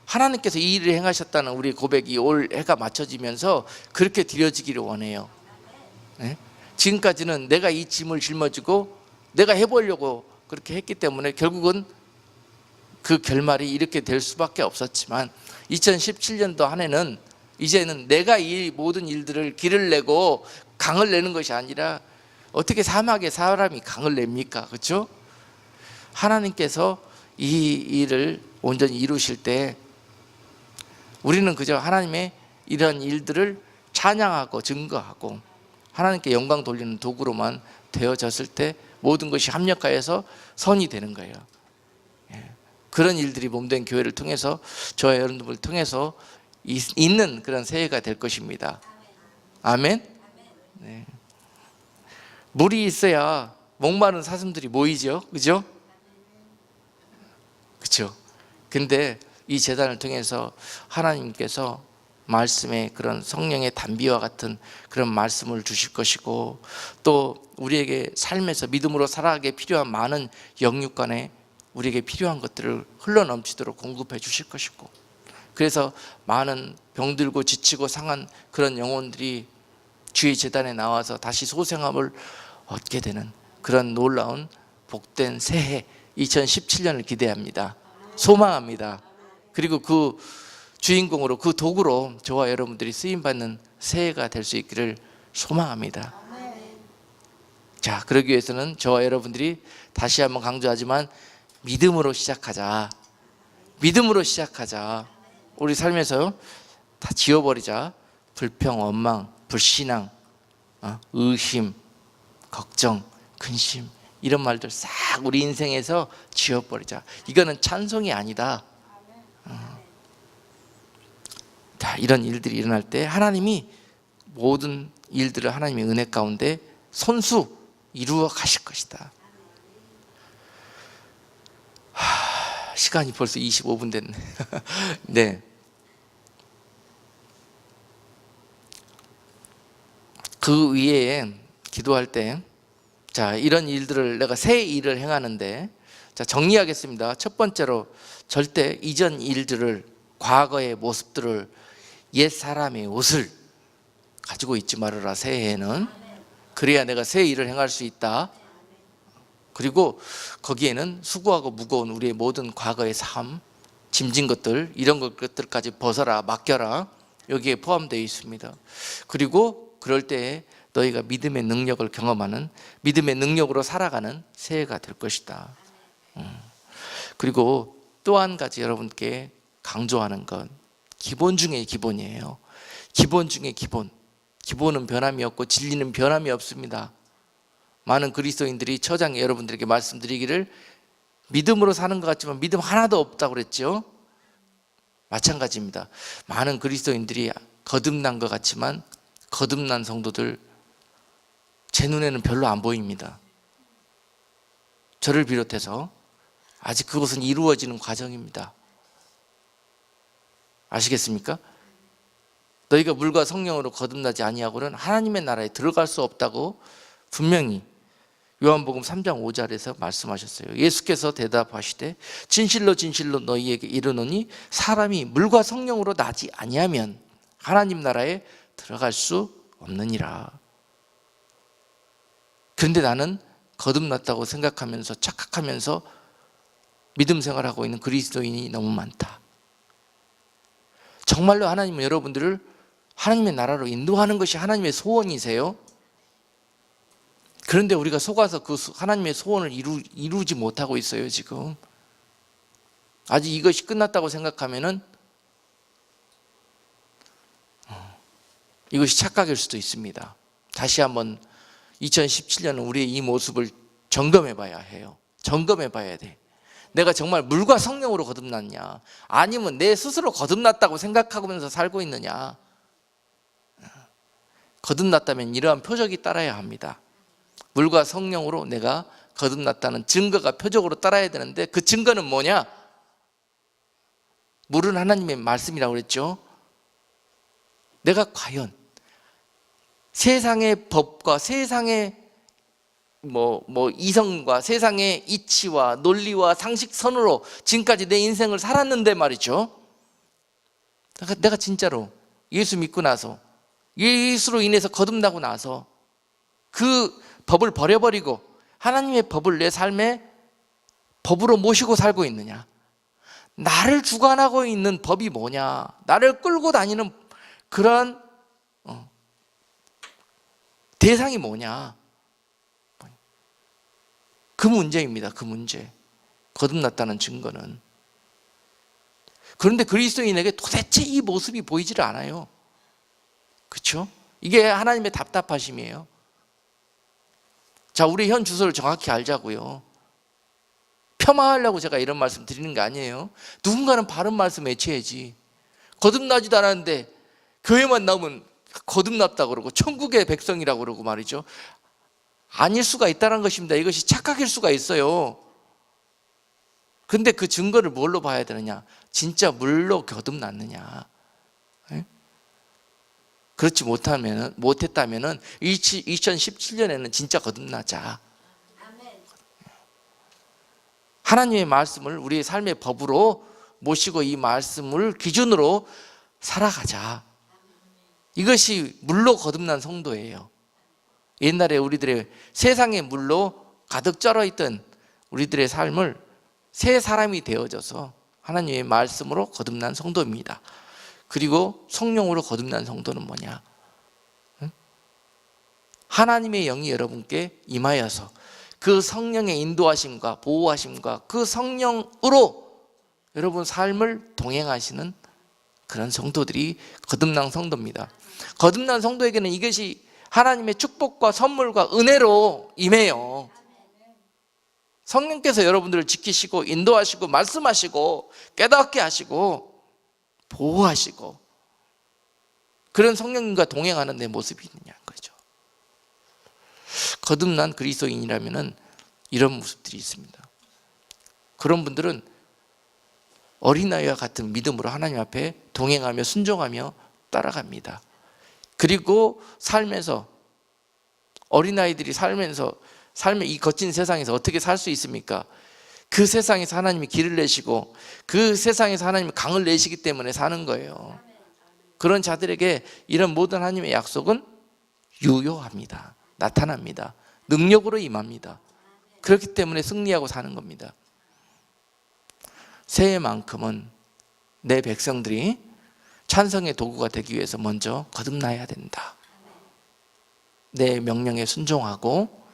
A: 하나님께서 이 일을 행하셨다는 우리 고백이 올 해가 맞춰지면서 그렇게 드려지기를 원해요. 지금까지는 내가 이 짐을 짊어지고 내가 해보려고 그렇게 했기 때문에 결국은 그 결말이 이렇게 될 수밖에 없었지만 2017년도 한 해는 이제는 내가 이 모든 일들을 길을 내고 강을 내는 것이 아니라, 어떻게 사막에 사람이 강을 냅니까? 그렇죠? 하나님께서 이 일을 온전히 이루실 때 우리는 그저 하나님의 이런 일들을 찬양하고 증거하고 하나님께 영광 돌리는 도구로만 되어졌을 때 모든 것이 합력하여서 선이 되는 거예요. 그런 일들이 몸된 교회를 통해서, 저와 여러분들을 통해서 있는 그런 새해가 될 것입니다. 아멘. 네. 물이 있어야 목마른 사슴들이 모이죠. 그죠? 그렇죠. 근데 이 제단을 통해서 하나님께서 말씀의 그런 성령의 단비와 같은 그런 말씀을 주실 것이고, 또 우리에게 삶에서 믿음으로 살아가기에 필요한 많은 영육간에 우리에게 필요한 것들을 흘러넘치도록 공급해 주실 것이고, 그래서 많은 병들고 지치고 상한 그런 영혼들이 주의 제단에 나와서 다시 소생함을 얻게 되는 그런 놀라운 복된 새해 2017년을 기대합니다. 소망합니다. 그리고 그 주인공으로, 그 도구로 저와 여러분들이 쓰임받는 새해가 될 수 있기를 소망합니다. 자, 그러기 위해서는 저와 여러분들이 다시 한번 강조하지만 믿음으로 시작하자. 믿음으로 시작하자. 우리 삶에서 다 지워버리자. 불평, 원망, 불신앙, 의심, 걱정, 근심, 이런 말들 싹 우리 인생에서 지워버리자. 이거는 찬송이 아니다. 자, 이런 일들이 일어날 때 하나님이 모든 일들을 하나님의 은혜 가운데 손수 이루어 가실 것이다. 시간이 벌써 25분 됐네. 네. 그 위에 기도할 때, 자, 이런 일들을 내가 새 일을 행하는데, 자, 정리하겠습니다. 첫 번째로, 절대 이전 일들을, 과거의 모습들을, 옛 사람의 옷을 가지고 있지 말아라. 새해에는 그래야 내가 새 일을 행할 수 있다. 그리고 거기에는 수고하고 무거운 우리의 모든 과거의 삶, 짐진 것들, 이런 것들까지 벗어라, 맡겨라. 여기에 포함되어 있습니다. 그리고 그럴 때 너희가 믿음의 능력을 경험하는, 믿음의 능력으로 살아가는 새해가 될 것이다. 그리고 또 한 가지 여러분께 강조하는 건 기본 중에 기본이에요. 기본 중에 기본. 기본은 변함이 없고 진리는 변함이 없습니다. 많은 그리스도인들이 처장에 여러분들에게 말씀드리기를 믿음으로 사는 것 같지만 믿음 하나도 없다고 그랬죠. 마찬가지입니다. 많은 그리스도인들이 거듭난 것 같지만 거듭난 성도들 제 눈에는 별로 안 보입니다. 저를 비롯해서 아직 그것은 이루어지는 과정입니다. 아시겠습니까? 너희가 물과 성령으로 거듭나지 아니하고는 하나님의 나라에 들어갈 수 없다고 분명히 요한복음 3장 5절에서 말씀하셨어요. 예수께서 대답하시되 진실로 진실로 너희에게 이르노니 사람이 물과 성령으로 나지 아니하면 하나님 나라에 들어갈 수 없느니라. 그런데 나는 거듭났다고 생각하면서 착각하면서 믿음 생활하고 있는 그리스도인이 너무 많다. 정말로 하나님은 여러분들을 하나님의 나라로 인도하는 것이 하나님의 소원이세요? 그런데 우리가 속아서 그 하나님의 소원을 이루지 못하고 있어요. 지금 아직 이것이 끝났다고 생각하면은 이것이 착각일 수도 있습니다. 다시 한번 2017년은 우리의 이 모습을 점검해 봐야 해요. 점검해 봐야 돼. 내가 정말 물과 성령으로 거듭났냐, 아니면 내 스스로 거듭났다고 생각하면서 살고 있느냐. 거듭났다면 이러한 표적이 따라야 합니다. 물과 성령으로 내가 거듭났다는 증거가 표적으로 따라야 되는데, 그 증거는 뭐냐? 물은 하나님의 말씀이라고 그랬죠. 내가 과연 세상의 법과 세상의 이성과 세상의 이치와 논리와 상식선으로 지금까지 내 인생을 살았는데 말이죠. 내가 진짜로 예수 믿고 나서, 예수로 인해서 거듭나고 나서 그 법을 버려버리고 하나님의 법을 내 삶에 법으로 모시고 살고 있느냐? 나를 주관하고 있는 법이 뭐냐? 나를 끌고 다니는 그런 대상이 뭐냐? 그 문제입니다. 그 문제. 거듭났다는 증거는. 그런데 그리스도인에게 도대체 이 모습이 보이질 않아요. 그렇죠? 이게 하나님의 답답하심이에요. 자, 우리 현 주소를 정확히 알자고요. 폄하하려고 제가 이런 말씀 드리는 게 아니에요. 누군가는 바른 말씀 외쳐야지. 거듭나지도 않았는데 교회만 나오면 거듭났다고 그러고 천국의 백성이라고 그러고 말이죠. 아닐 수가 있다는 것입니다. 이것이 착각일 수가 있어요. 근데 그 증거를 뭘로 봐야 되느냐? 진짜 물로 거듭났느냐? 그렇지 못했다면은 2017년에는 진짜 거듭나자. 하나님의 말씀을 우리의 삶의 법으로 모시고 이 말씀을 기준으로 살아가자. 이것이 물로 거듭난 성도예요. 옛날에 우리들의 세상의 물로 가득 쩔어 있던 우리들의 삶을 새 사람이 되어져서 하나님의 말씀으로 거듭난 성도입니다. 그리고 성령으로 거듭난 성도는 뭐냐? 하나님의 영이 여러분께 임하여서 그 성령의 인도하심과 보호하심과 그 성령으로 여러분 삶을 동행하시는 그런 성도들이 거듭난 성도입니다. 거듭난 성도에게는 이것이 하나님의 축복과 선물과 은혜로 임해요. 성령께서 여러분들을 지키시고 인도하시고 말씀하시고 깨닫게 하시고 보호하시고 그런 성령님과 동행하는 내 모습이 있느냐는 거죠. 거듭난 그리스도인이라면 이런 모습들이 있습니다. 그런 분들은 어린아이와 같은 믿음으로 하나님 앞에 동행하며 순종하며 따라갑니다. 그리고 삶에서 어린아이들이 삶의 이 거친 세상에서 어떻게 살 수 있습니까? 그 세상에서 하나님이 길을 내시고 그 세상에서 하나님이 강을 내시기 때문에 사는 거예요. 그런 자들에게 이런 모든 하나님의 약속은 유효합니다. 나타납니다. 능력으로 임합니다. 그렇기 때문에 승리하고 사는 겁니다. 새해만큼은 내 백성들이 찬성의 도구가 되기 위해서 먼저 거듭나야 된다. 내 명령에 순종하고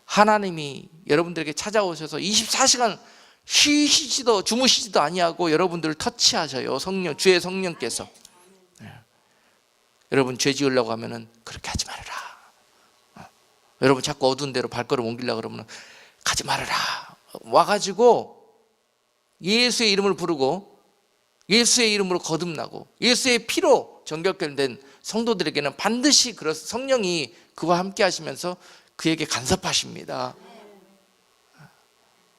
A: 하나님이 여러분들에게 찾아오셔서 24시간 쉬시지도 주무시지도 아니하고 여러분들을 터치하셔요. 주의 성령께서. 여러분 죄 지으려고 하면은 그렇게 하지 말아라. 여러분 자꾸 어두운 데로 발걸음 옮기려고 그러면 가지 말아라. 와가지고 예수의 이름을 부르고 예수의 이름으로 거듭나고 예수의 피로 정결된 성도들에게는 반드시 성령이 그와 함께 하시면서 그에게 간섭하십니다.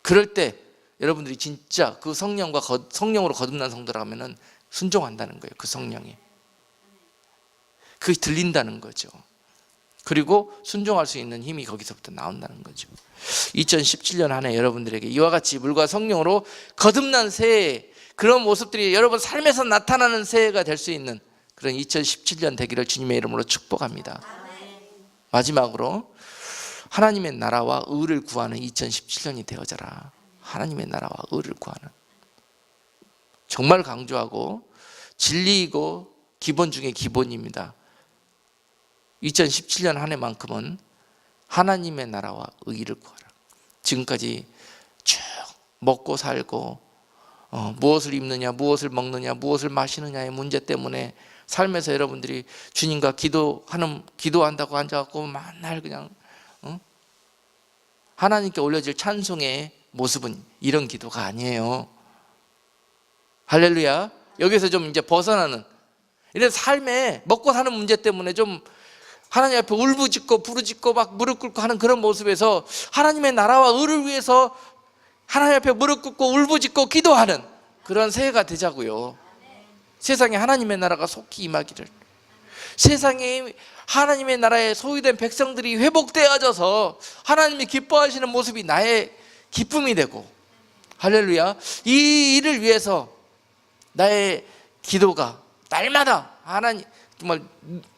A: 그럴 때 여러분들이 진짜 그 성령으로 거듭난 성도라면 순종한다는 거예요. 그 성령이. 그게 들린다는 거죠. 그리고 순종할 수 있는 힘이 거기서부터 나온다는 거죠. 2017년 한 해 여러분들에게 이와 같이 물과 성령으로 거듭난 새해, 그런 모습들이 여러분 삶에서 나타나는 새해가 될 수 있는 그런 2017년 되기를 주님의 이름으로 축복합니다. 마지막으로 하나님의 나라와 의를 구하는 2017년이 되어져라. 하나님의 나라와 의를 구하는, 정말 강조하고 진리이고 기본 중에 기본입니다. 2017년 한 해만큼은 하나님의 나라와 의를 구하라. 지금까지 쭉 먹고 살고 무엇을 입느냐, 무엇을 먹느냐, 무엇을 마시느냐의 문제 때문에 삶에서 여러분들이 주님과 기도한다고 앉아갖고 맨날 그냥 하나님께 올려질 찬송의 모습은 이런 기도가 아니에요. 할렐루야. 여기서 좀 이제 벗어나는, 이런 삶에 먹고 사는 문제 때문에 좀 하나님 앞에 울부짖고 부르짖고 막 무릎 꿇고 하는 그런 모습에서 하나님의 나라와 의를 위해서 하나님 앞에 무릎 꿇고 울부짖고 기도하는 그런 새해가 되자고요. 세상에 하나님의 나라가 속히 임하기를, 세상에 하나님의 나라에 소유된 백성들이 회복되어져서 하나님이 기뻐하시는 모습이 나의 기쁨이 되고, 할렐루야, 이 일을 위해서 나의 기도가 날마다 하나님 정말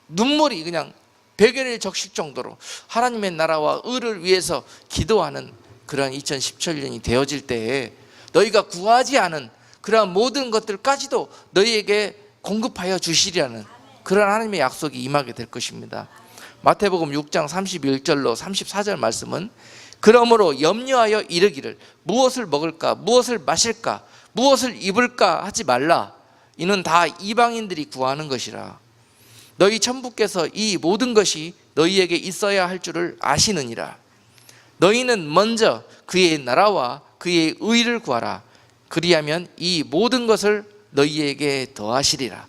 A: 눈물이 그냥 베개를 적실 정도로 하나님의 나라와 의를 위해서 기도하는 그런 2017년이 되어질 때에 너희가 구하지 않은 그러한 모든 것들까지도 너희에게 공급하여 주시리라는 그런 하나님의 약속이 임하게 될 것입니다. 마태복음 6장 31절로 34절 말씀은 그러므로 염려하여 이르기를 무엇을 먹을까, 무엇을 마실까, 무엇을 입을까 하지 말라. 이는 다 이방인들이 구하는 것이라. 너희 천부께서 이 모든 것이 너희에게 있어야 할 줄을 아시느니라. 너희는 먼저 그의 나라와 그의 의를 구하라. 그리하면 이 모든 것을 너희에게 더하시리라.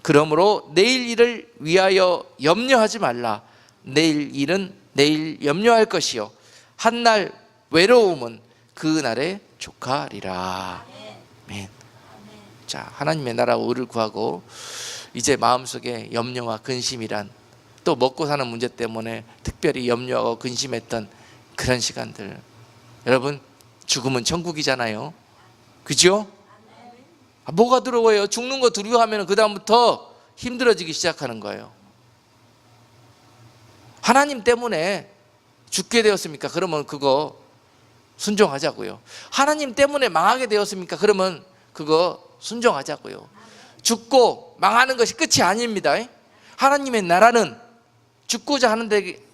A: 그러므로 내일 일을 위하여 염려하지 말라. 내일 일은 내일 염려할 것이요 한날 외로움은 그 날에 족하리라. 아멘. 자, 하나님의 나라와 의를 구하고 이제 마음속에 염려와 근심이란, 또 먹고 사는 문제 때문에 특별히 염려하고 근심했던 그런 시간들, 여러분 죽음은 천국이잖아요. 그죠? 뭐가 두려워요? 죽는 거 두려워하면 그 다음부터 힘들어지기 시작하는 거예요. 하나님 때문에 죽게 되었습니까? 그러면 그거 순종하자고요. 하나님 때문에 망하게 되었습니까? 그러면 그거 순종하자고요. 죽고 망하는 것이 끝이 아닙니다. 하나님의 나라는 죽고자 하는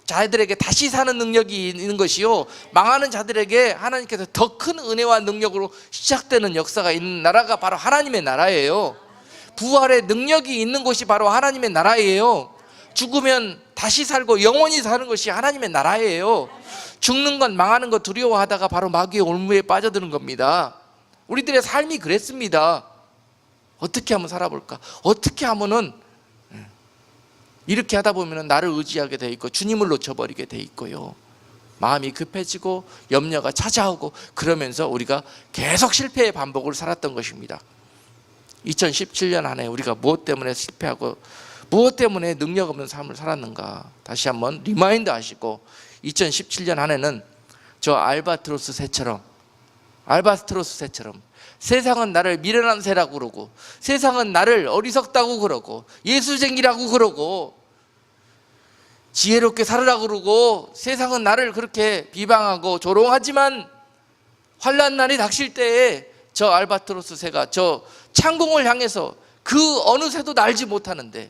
A: 자들에게 다시 사는 능력이 있는 것이요, 망하는 자들에게 하나님께서 더 큰 은혜와 능력으로 시작되는 역사가 있는 나라가 바로 하나님의 나라예요. 부활의 능력이 있는 곳이 바로 하나님의 나라예요. 죽으면 다시 살고 영원히 사는 것이 하나님의 나라예요. 죽는 건, 망하는 것 두려워하다가 바로 마귀의 올무에 빠져드는 겁니다. 우리들의 삶이 그랬습니다. 어떻게 하면 살아볼까? 어떻게 하면은, 이렇게 하다 보면 나를 의지하게 돼 있고 주님을 놓쳐버리게 돼 있고요, 마음이 급해지고 염려가 찾아오고, 그러면서 우리가 계속 실패의 반복을 살았던 것입니다. 2017년 한 해 우리가 무엇 때문에 실패하고 무엇 때문에 능력 없는 삶을 살았는가 다시 한번 리마인드 하시고, 2017년 한 해는 저 알바트로스 새처럼 세상은 나를 미련한 새라고 그러고, 세상은 나를 어리석다고 그러고, 예수쟁이라고 그러고, 지혜롭게 살으라고 그러고, 세상은 나를 그렇게 비방하고 조롱하지만 환난 날이 닥칠 때에 저 알바트로스 새가 저 창공을 향해서, 그 어느 새도 날지 못하는데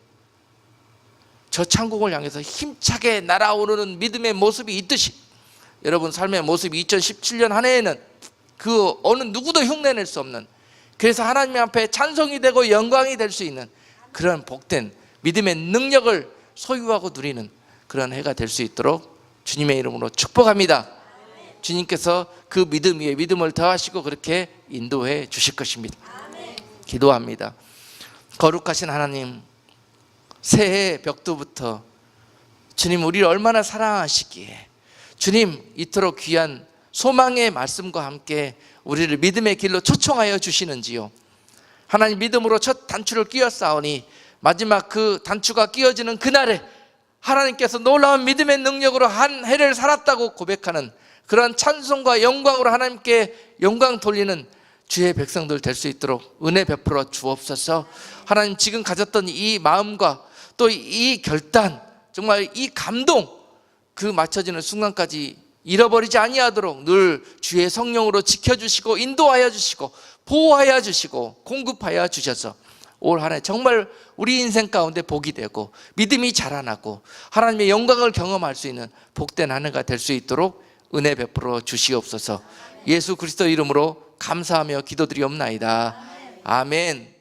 A: 저 창공을 향해서 힘차게 날아오르는 믿음의 모습이 있듯이, 여러분 삶의 모습이 2017년 한 해에는 그 어느 누구도 흉내낼 수 없는, 그래서 하나님 앞에 찬송이 되고 영광이 될 수 있는 그런 복된 믿음의 능력을 소유하고 누리는 그런 해가 될 수 있도록 주님의 이름으로 축복합니다. 주님께서 그 믿음 위에 믿음을 더하시고 그렇게 인도해 주실 것입니다. 기도합니다. 거룩하신 하나님, 새해 벽두부터 주님 우리를 얼마나 사랑하시기에 주님 이토록 귀한 소망의 말씀과 함께 우리를 믿음의 길로 초청하여 주시는지요. 하나님, 믿음으로 첫 단추를 끼웠사오니 마지막 그 단추가 끼워지는 그날에 하나님께서 놀라운 믿음의 능력으로 한 해를 살았다고 고백하는 그러한 찬송과 영광으로 하나님께 영광 돌리는 주의 백성들 될 수 있도록 은혜 베풀어 주옵소서. 하나님, 지금 가졌던 이 마음과 또 이 결단, 정말 이 감동, 그 맞춰지는 순간까지 잃어버리지 아니하도록 늘 주의 성령으로 지켜주시고 인도하여 주시고 보호하여 주시고 공급하여 주셔서 올 한 해 정말 우리 인생 가운데 복이 되고 믿음이 자라나고 하나님의 영광을 경험할 수 있는 복된 한 해가 될 수 있도록 은혜 베풀어 주시옵소서. 예수 그리스도 이름으로 감사하며 기도드리옵나이다. 아멘.